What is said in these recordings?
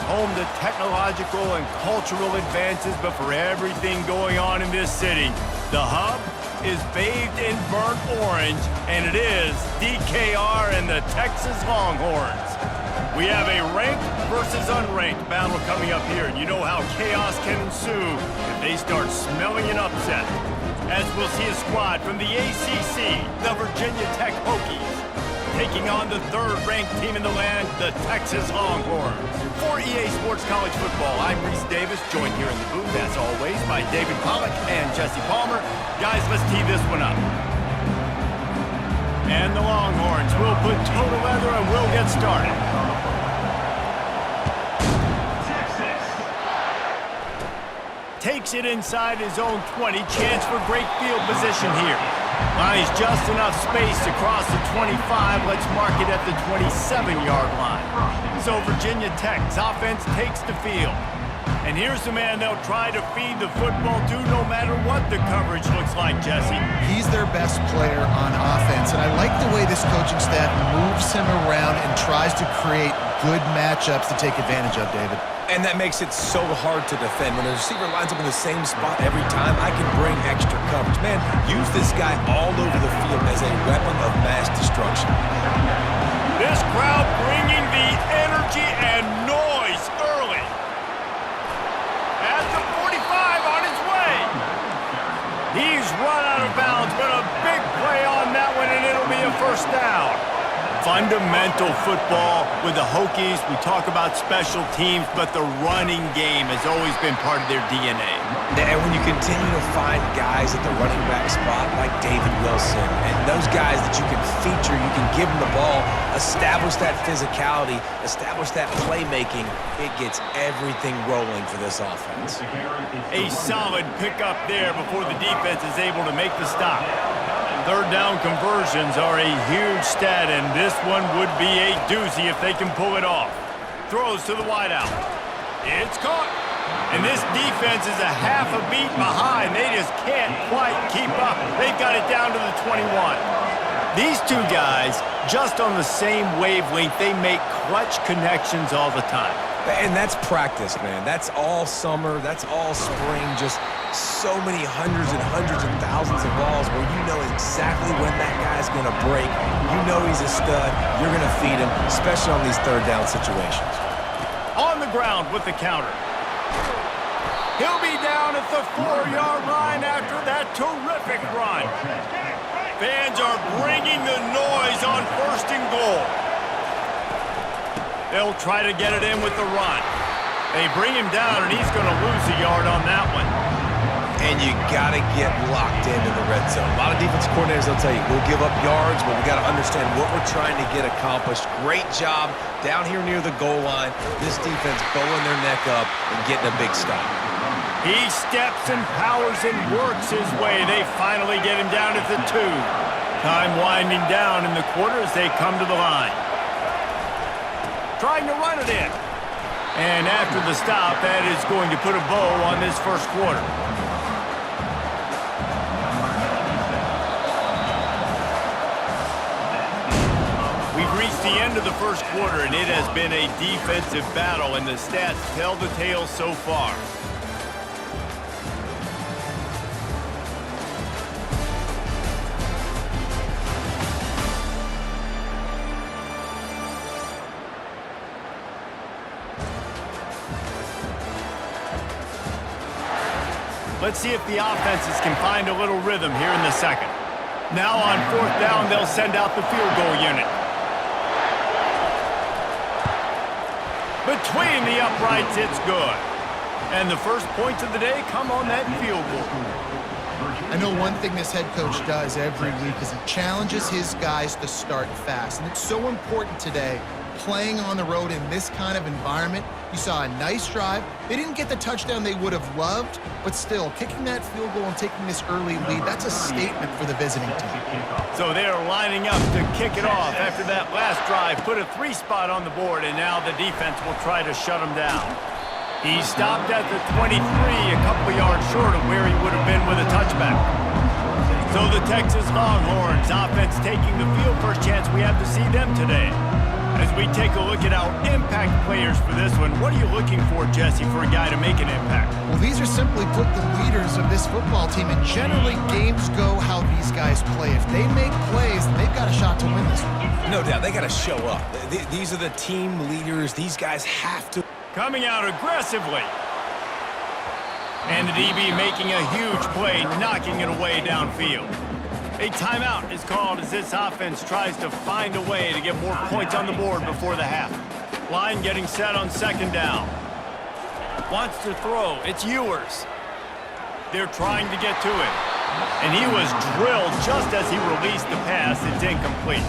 home to technological and cultural advances, but for everything going on in this city, the hub is bathed in burnt orange, and it is DKR and the Texas Longhorns. We have a ranked versus unranked battle coming up here, and you know how chaos can ensue if they start smelling an upset. As we'll see a squad from the ACC, the Virginia Tech Hokies, taking on the third-ranked team in the land, the Texas Longhorns. For EA Sports College Football, I'm Reese Davis, joined here in the booth, as always, by David Pollack and Jesse Palmer. Guys, let's tee this one up. And the Longhorns will put toe to leather and we'll get started. Takes it inside his own 20, chance for great field position here. Finds just enough space to cross the 25. Let's mark it at the 27-yard line. So Virginia Tech's offense takes the field. And here's the man they'll try to feed the football to no matter what the coverage looks like, Jesse. He's their best player on offense, and I like the way this coaching staff moves him around and tries to create good matchups to take advantage of, David. And that makes it so hard to defend. When a receiver lines up in the same spot every time, I can bring extra coverage. Man, use this guy all over the field as a weapon of mass destruction. This crowd bringing the energy and noise early. At the 45 on his way. He's run out of bounds, but a big play on that one, and it'll be a first down. Fundamental football with the Hokies. We talk about special teams, but the running game has always been part of their DNA. And when you continue to find guys at the running back spot like David Wilson, and those guys that you can feature, you can give them the ball, establish that physicality, establish that playmaking, it gets everything rolling for this offense. A solid pickup there before the defense is able to make the stop. Third down conversions are a huge stat, and this one would be a doozy if they can pull it off. Throws to the wideout. It's caught. And this defense is a half a beat behind. They just can't quite keep up. They've got it down to the 21. These two guys, just on the same wavelength, they make clutch connections all the time. And that's practice, man. That's all summer. That's all spring. Just so many hundreds and thousands of balls where you know exactly when that guy's going to break. You know he's a stud. You're going to feed him, especially on these third down situations. On the ground with the counter. He'll be down at the 4-yard line after that terrific run. Fans are bringing the noise on first and goal. They'll try to get it in with the run. They bring him down, and he's going to lose a yard on that one. And you got to get locked into the red zone. A lot of defensive coordinators will tell you, we'll give up yards, but we got to understand what we're trying to get accomplished. Great job down here near the goal line. This defense bowing their neck up and getting a big stop. He steps and powers and works his way. They finally get him down at the 2. Time winding down in the quarter as they come to the line. Trying to run it in. And after the stop, that is going to put a bow on this first quarter. We've reached the end of the first quarter, and it has been a defensive battle, and the stats tell the tale so far. Let's see if the offenses can find a little rhythm here in the second. Now on fourth down, they'll send out the field goal unit. Between the uprights, it's good. And the first points of the day come on that field goal. I know one thing this head coach does every week is he challenges his guys to start fast. And it's so important today, playing on the road in this kind of environment. You saw a nice drive. They didn't get the touchdown they would have loved, but still, kicking that field goal and taking this early lead, that's a statement for the visiting team. So they're lining up to kick it off after that last drive. Put a 3 spot on the board, and now the defense will try to shut him down. He stopped at the 23, a couple yards short of where he would have been with a touchback. So the Texas Longhorns offense taking the field. First chance we have to see them today. As we take a look at our impact players for this one, what are you looking for, Jesse, for a guy to make an impact? Well, these are simply put the leaders of this football team, and generally games go how these guys play. If they make plays, then they've got a shot to win this one. No doubt, they got to show up. These are the team leaders. These guys have to. Coming out aggressively. And the DB making a huge play, knocking it away downfield. A timeout is called as this offense tries to find a way to get more points on the board before the half. Line getting set on second down. Wants to throw. It's Ewers. They're trying to get to it. And he was drilled just as he released the pass. It's incomplete.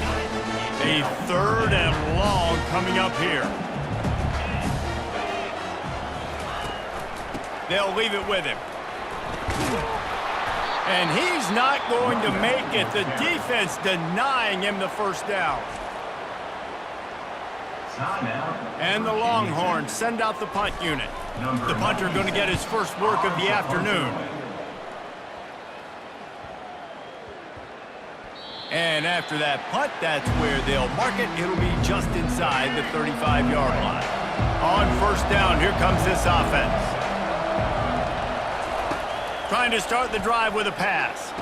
A third and long coming up here. They'll leave it with him. And he's not going to make it. The defense denying him the first down. And the Longhorns send out the punt unit. The punter going to get his first work of the afternoon. And after that punt, that's where they'll mark it. It'll be just inside the 35-yard line. On first down, here comes this offense. Trying to start the drive with a pass.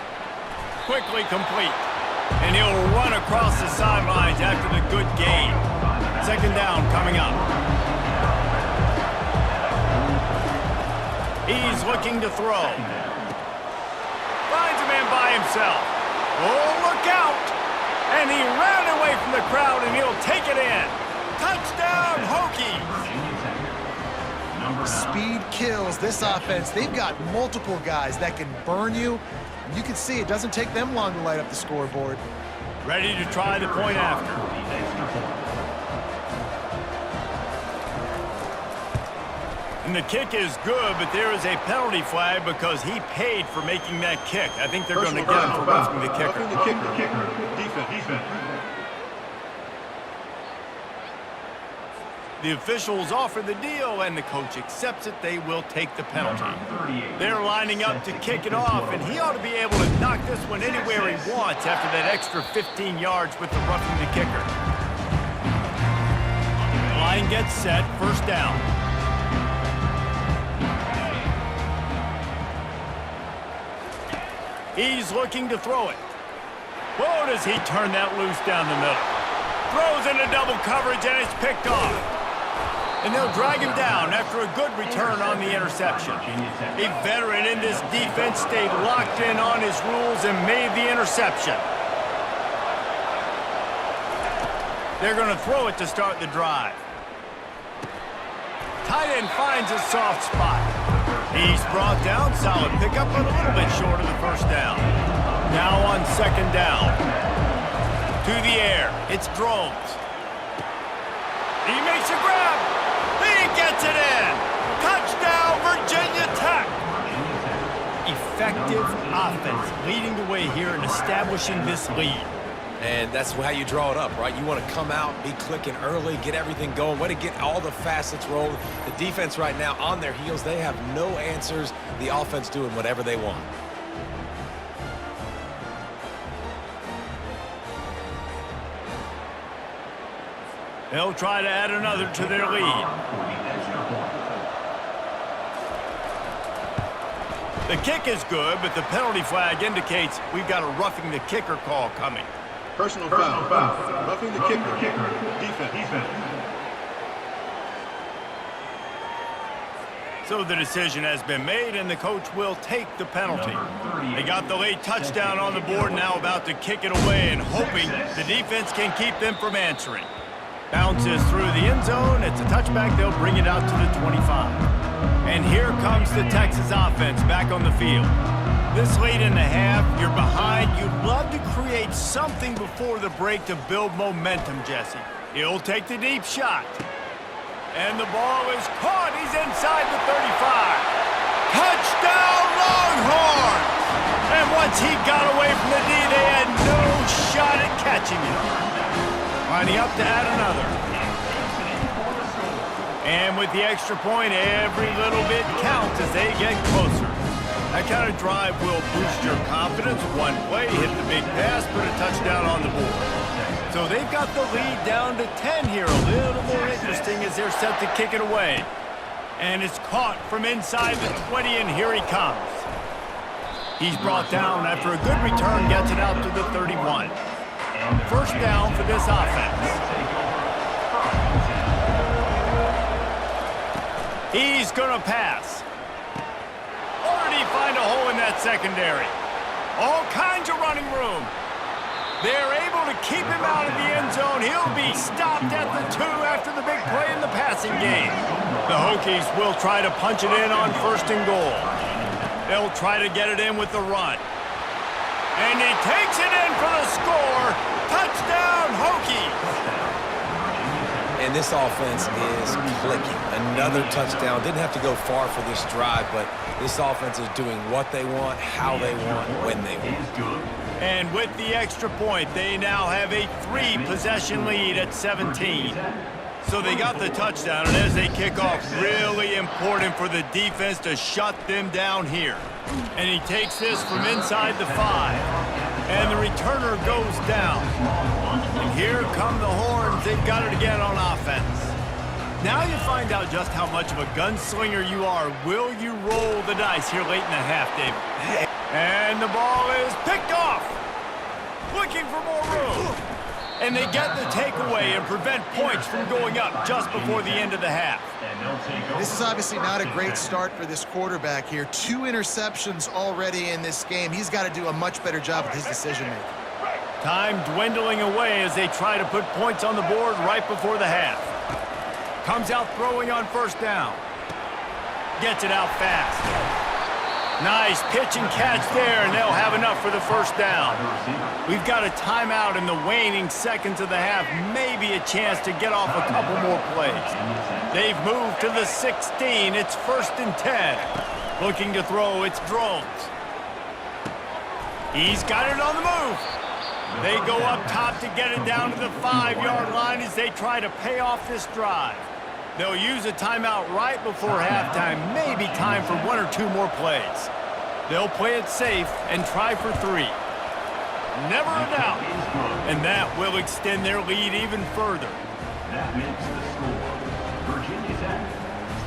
Quickly complete. And he'll run across the sidelines after the good gain. Second down coming up. He's looking to throw. Finds a man by himself. Oh, look out! And he ran away from the crowd, and he'll take it in. Touchdown, Hokies! Speed kills this offense. They've got multiple guys that can burn you. You can see it doesn't take them long to light up the scoreboard. Ready to try the point after. And the kick is good, but there is a penalty flag because he paid for making that kick. I think they're going to get him for roughing the kicker. Defense. The officials offer the deal, and the coach accepts it. They will take the penalty. They're lining up to kick it off, and he ought to be able to knock this one anywhere he wants after that extra 15 yards with the roughing the kicker. Line gets set, first down. He's looking to throw it. Whoa, does he turn that loose down the middle. Throws into double coverage, and it's picked off. And they'll drag him down after a good return on the interception. A veteran in this defense stayed locked in on his rules and made the interception. They're going to throw it to start the drive. Tight end finds a soft spot. He's brought down, solid pickup, but a little bit short of the first down. Now on second down. To the air, it's Drones. He makes a grab. He gets it in. Touchdown, Virginia Tech. Effective offense leading the way here and establishing this lead. And that's how you draw it up, right? You want to come out, be clicking early, get everything going, way to get all the facets rolling. The defense right now on their heels, they have no answers. The offense doing whatever they want. They'll try to add another to their lead. The kick is good, but the penalty flag indicates we've got a roughing the kicker call coming. Personal foul. Roughing the kicker. Defense. So the decision has been made, and the coach will take the penalty. They got the late touchdown on the board, now about to kick it away and hoping the defense can keep them from answering. Bounces through the end zone. It's a touchback. They'll bring it out to the 25. And here comes the Texas offense back on the field. This late in the half, you're behind. You'd love to create something before the break to build momentum, Jesse. He'll take the deep shot. And the ball is caught. He's inside the 35. Touchdown, Longhorns! And once he got away from the D, they had no shot at catching him. Lining up to add another. And with the extra point, every little bit counts as they get closer. That kind of drive will boost your confidence. One play, hit the big pass, put a touchdown on the board. So they've got the lead down to 10 here. A little more interesting as they're set to kick it away. And it's caught from inside the 20, and here he comes. He's brought down after a good return, gets it out to the 31. First down for this offense. He's going to pass. Or did he find a hole in that secondary? All kinds of running room. They're able to keep him out of the end zone. He'll be stopped at the 2 after the big play in the passing game. The Hokies will try to punch it in on 1st and goal. They'll try to get it in with the run. And he takes it in for the score. Touchdown, Hokies! And this offense is clicking. Another touchdown. Didn't have to go far for this drive, but this offense is doing what they want, how they want, when they want. And with the extra point, they now have a 3-possession lead at 17. So they got the touchdown, and as they kick off, really important for the defense to shut them down here. And he takes this from inside the 5. And the returner goes down. And here come the Horns. They've got it again on offense. Now you find out just how much of a gunslinger you are. Will you roll the dice here late in the half, David? And the ball is picked off. Looking for more room. And they get the takeaway and prevent points from going up just before the end of the half. This is obviously not a great start for this quarterback here. 2 interceptions already in this game. He's got to do a much better job with his decision-making. Time dwindling away as they try to put points on the board right before the half. Comes out throwing on 1st down. Gets it out fast. Nice pitch and catch there, and they'll have enough for the 1st down. We've got a timeout in the waning seconds of the half, maybe a chance to get off a couple more plays. They've moved to the 16. It's 1st and 10. Looking to throw, it's Drones. He's got it on the move. They go up top to get it down to the 5-yard line as they try to pay off this drive. They'll use a timeout right before halftime, maybe time for 1 or 2 more plays. They'll play it safe and try for 3. Never a doubt. And that will extend their lead even further. That makes the score. Virginia Tech,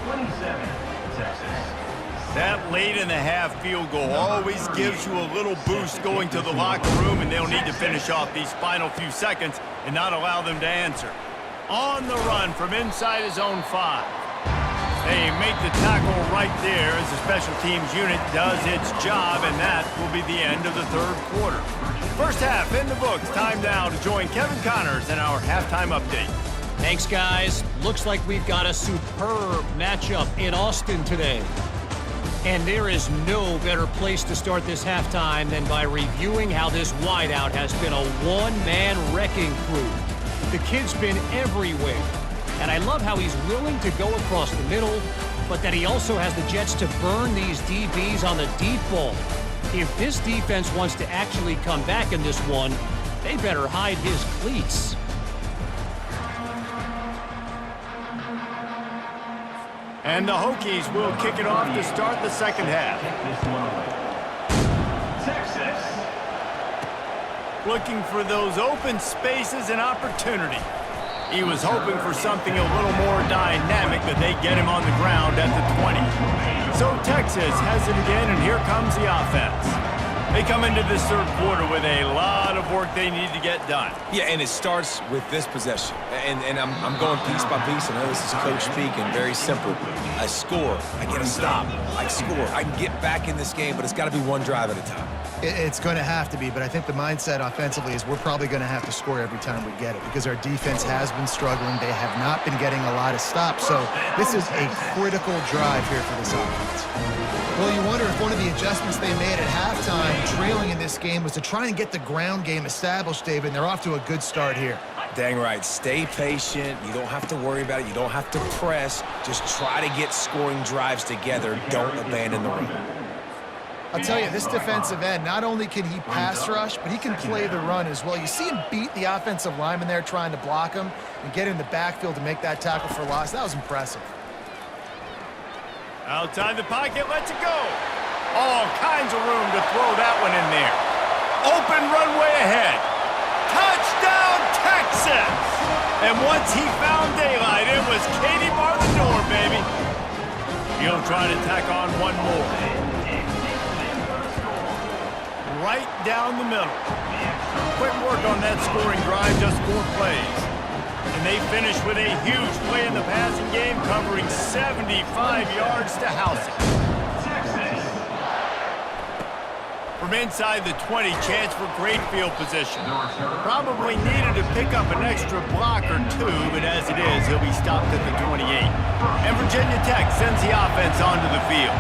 27, Texas. That late in the half field goal always gives you a little boost going to the locker room, and they'll need to finish off these final few seconds and not allow them to answer. On the run from inside his own 5. They make the tackle right there as the special teams unit does its job, and that will be the end of the 3rd quarter. First half in the books. Time now to join Kevin Connors in our halftime update. Thanks, guys. Looks like we've got a superb matchup in Austin today. And there is no better place to start this halftime than by reviewing how this wideout has been a one-man wrecking crew. The kid's been everywhere, and I love how he's willing to go across the middle, but that he also has the jets to burn these DBs on the deep ball. If this defense wants to actually come back in this one, they better hide his cleats. And the Hokies will kick it off to start the 2nd half. Texas. Looking for those open spaces and opportunity. He was hoping for something a little more dynamic, but they get him on the ground at the 20. So Texas has it again, and here comes the offense. They come into this 3rd quarter with a lot of work they need to get done. Yeah, and it starts with this possession. And I'm going piece by piece. I know this is coach speak and very simple. I score, I get a stop, I score. I can get back in this game, but it's got to be one drive at a time. It's going to have to be, but I think the mindset offensively is we're probably going to have to score every time we get it because our defense has been struggling. They have not been getting a lot of stops, so this is a critical drive here for this offense. Well, you wonder if one of the adjustments they made at halftime, trailing in this game, was to try and get the ground game established, David, and they're off to a good start here. Dang right. Stay patient. You don't have to worry about it. You don't have to press. Just try to get scoring drives together. Don't abandon the run. I'll tell you, this defensive end, not only can he pass rush, but he can play the run as well. You see him beat the offensive lineman there trying to block him and get in the backfield to make that tackle for loss. That was impressive. Outside the pocket, lets it go. All kinds of room to throw that one in there. Open runway ahead. Touchdown, Texas! And once he found daylight, it was Katie bar the door, baby. He'll try to tack on one more. Right down the middle. Quick work on that scoring drive, just 4 plays. And they finish with a huge play in the passing game, covering 75 yards to house it. From inside the 20, chance for great field position. Probably needed to pick up an extra block or 2, but as it is, he'll be stopped at the 28. And Virginia Tech sends the offense onto the field.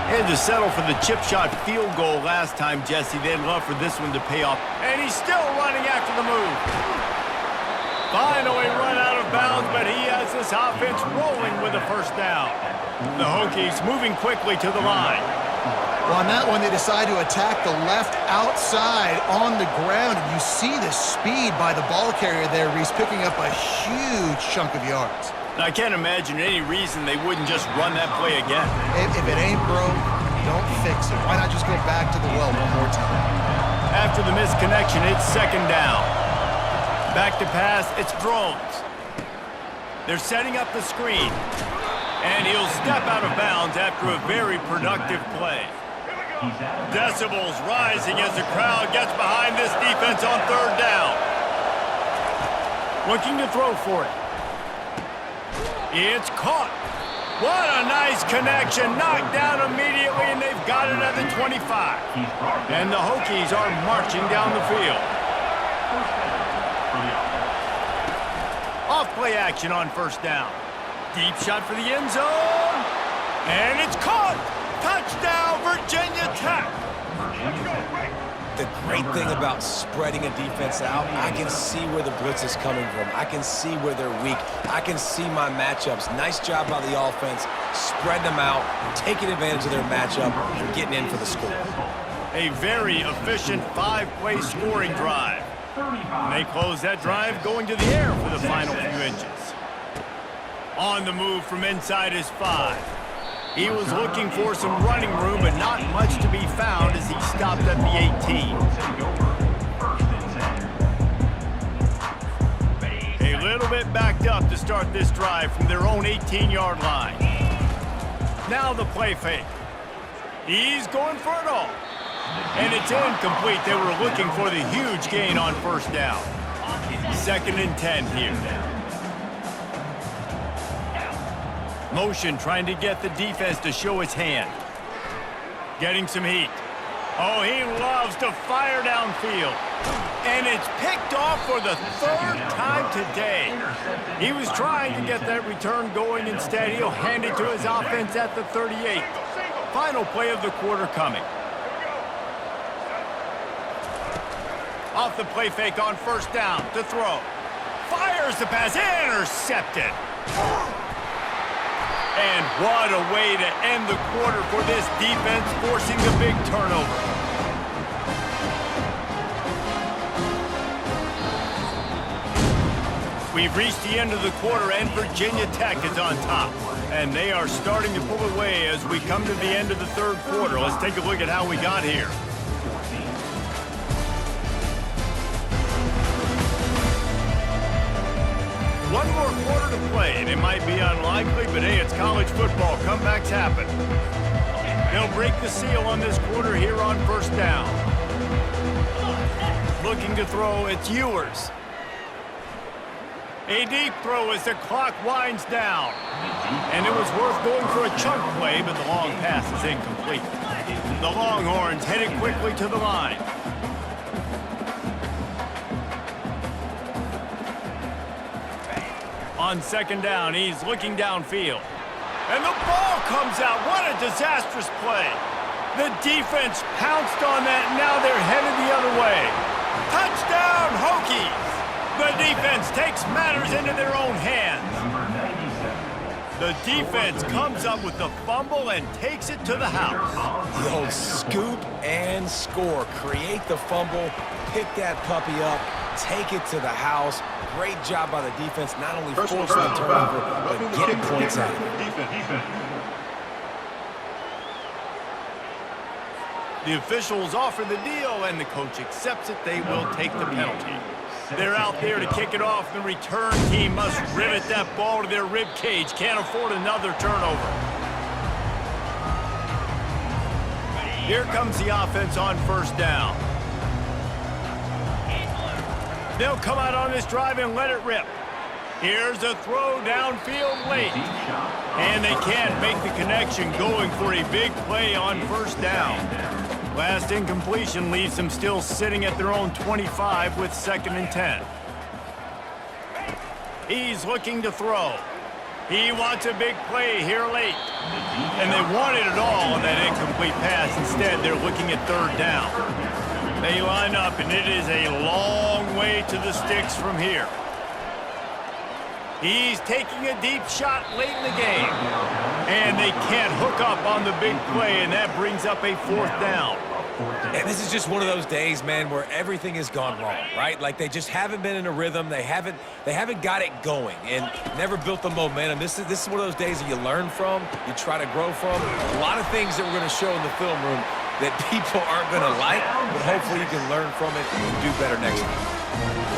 They had to settle for the chip shot field goal last time, Jesse. They'd love for this one to pay off. And he's still running after the move. Finally run out of bounds, but he has this offense rolling with a first down. The Hokies moving quickly to the line. Well, on that one, they decide to attack the left outside on the ground, and you see the speed by the ball carrier there, Reese, picking up a huge chunk of yards. I can't imagine any reason they wouldn't just run that play again. If it ain't broke, don't fix it. Why not just go back to the well one more time? After the misconnection, it's second down. Back to pass, it's Drones. They're setting up the screen. And he'll step out of bounds after a very productive play. Decibels rising as the crowd gets behind this defense on third down. Looking to throw for it. It's caught. What a nice connection. Knocked down immediately, and they've got it at the 25. And the Hokies are marching down the field. Off play action on first down. Deep shot for the end zone. And it's caught. Touchdown, Virginia Tech. The great thing about spreading a defense out, I can see where the blitz is coming from. I can see where they're weak. I can see my matchups. Nice job by the offense, spreading them out, taking advantage of their matchup, and getting in for the score. A very efficient 5-play scoring drive. And they close that drive going to the air for the final few inches. On the move from inside his 5. He was looking for some running room, but not much to be found as he stopped at the 18. A little bit backed up to start this drive from their own 18-yard line. Now the play fake. He's going for it all. And it's incomplete. They were looking for the huge gain on first down. 2nd and 10 here. Motion trying to get the defense to show its hand. Getting some heat. Oh, he loves to fire downfield. And it's picked off for the 3rd time today. He was trying to get that return going. Instead, he'll hand it to his offense at the 38. Final play of the quarter coming. Off the play fake on first down to throw. Fires the pass, intercepted. And what a way to end the quarter for this defense, forcing the big turnover. We've reached the end of the quarter, and Virginia Tech is on top. And they are starting to pull away as we come to the end of the 3rd quarter. Let's take a look at how we got here. One more quarter to play, and it might be unlikely, but hey, it's college football. Comebacks happen. They'll break the seal on this quarter here on first down. Looking to throw, it's Ewers. A deep throw as the clock winds down. And it was worth going for a chunk play, but the long pass is incomplete. The Longhorns headed quickly to the line. On 2nd down, he's looking downfield. And the ball comes out. What a disastrous play. The defense pounced on that. Now they're headed the other way. Touchdown, Hokies. The defense takes matters into their own hands. The defense comes up with the fumble and takes it to the house. The old scoop and score. Create the fumble, pick that puppy up, take it to the house. Great job by the defense, not only forcing the turnover, but getting points out of it. The officials offer the deal, and the coach accepts it. They will take the penalty. They're out there to kick it off. The return team must rivet that ball to their rib cage. Can't afford another turnover. Here comes the offense on first down. They'll come out on this drive and let it rip. Here's a throw downfield late. And they can't make the connection, going for a big play on first down. Last incompletion leaves them still sitting at their own 25 with 2nd and 10. He's looking to throw. He wants a big play here late. And they wanted it all on that incomplete pass. Instead, they're looking at 3rd down. They line up, and it is a long way to the sticks from here. He's taking a deep shot late in the game. And they can't hook up on the big play, and that brings up a 4th down. And this is just one of those days, man, where everything has gone wrong, right? Like they just haven't been in a rhythm. They haven't got it going and never built the momentum. This is one of those days that you learn from, you try to grow from. A lot of things that we're going to show in the film room that people aren't going to like, but hopefully you can learn from it and do better next time.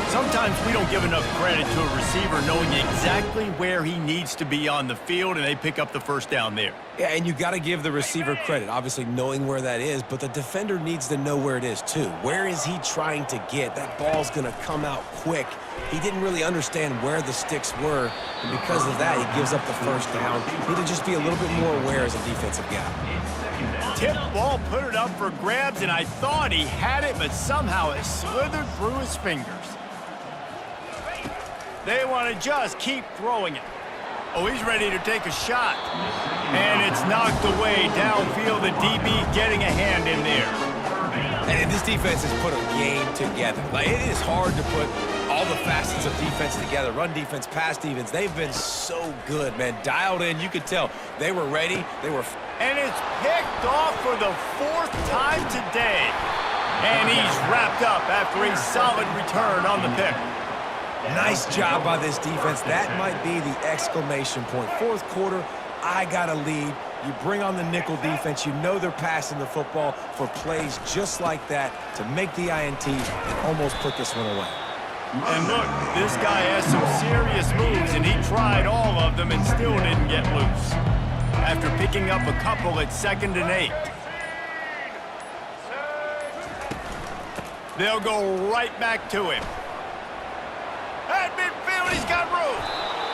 Sometimes we don't give enough credit to a receiver knowing exactly where he needs to be on the field, and they pick up the 1st down there. Yeah, and you got to give the receiver credit, obviously knowing where that is, but the defender needs to know where it is too. Where is he trying to get? That ball's going to come out quick. He didn't really understand where the sticks were, and because of that, he gives up the 1st down. Need to just be a little bit more aware as a defensive guy. Tip ball, put it up for grabs, and I thought he had it, but somehow it slithered through his fingers. They want to just keep throwing it. Oh, he's ready to take a shot. And it's knocked away downfield. The DB getting a hand in there. And this defense has put a game together. Like, it is hard to put all the facets of defense together. Run defense, pass defense. They've been so good, man. Dialed in. You could tell they were ready. They were. And it's picked off for the 4th time today. And he's wrapped up after a solid return on the pick. Nice job by this defense. That might be the exclamation point. 4th quarter, I got a lead. You bring on the nickel defense. You know they're passing the football for plays just like that to make the INT and almost put this one away. And look, this guy has some serious moves, and he tried all of them and still didn't get loose. After picking up a couple at 2nd and 8. They'll go right back to him. At midfield, he's got room.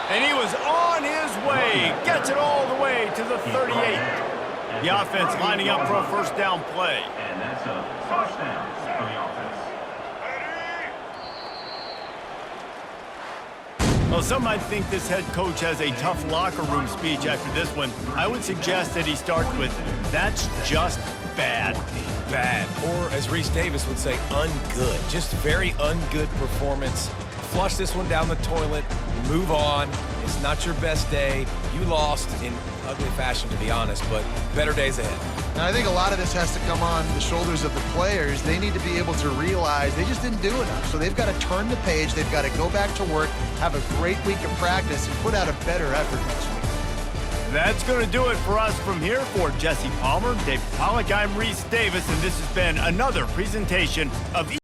And he was on his way. Gets it all the way to the 38. The offense lining up for a 1st down play. And that's a 1st down for the offense. Well, some might think this head coach has a tough locker room speech after this one. I would suggest that he starts with, "That's just bad." Bad. Or, as Reese Davis would say, ungood. Just very ungood performance. Flush this one down the toilet. Move on. It's not your best day. You lost in ugly fashion, to be honest, but better days ahead. And I think a lot of this has to come on the shoulders of the players. They need to be able to realize they just didn't do enough. So they've got to turn the page. They've got to go back to work, have a great week of practice, and put out a better effort next week. That's going to do it for us from here. For Jesse Palmer, Dave Pollock, I'm Reese Davis, and this has been another presentation of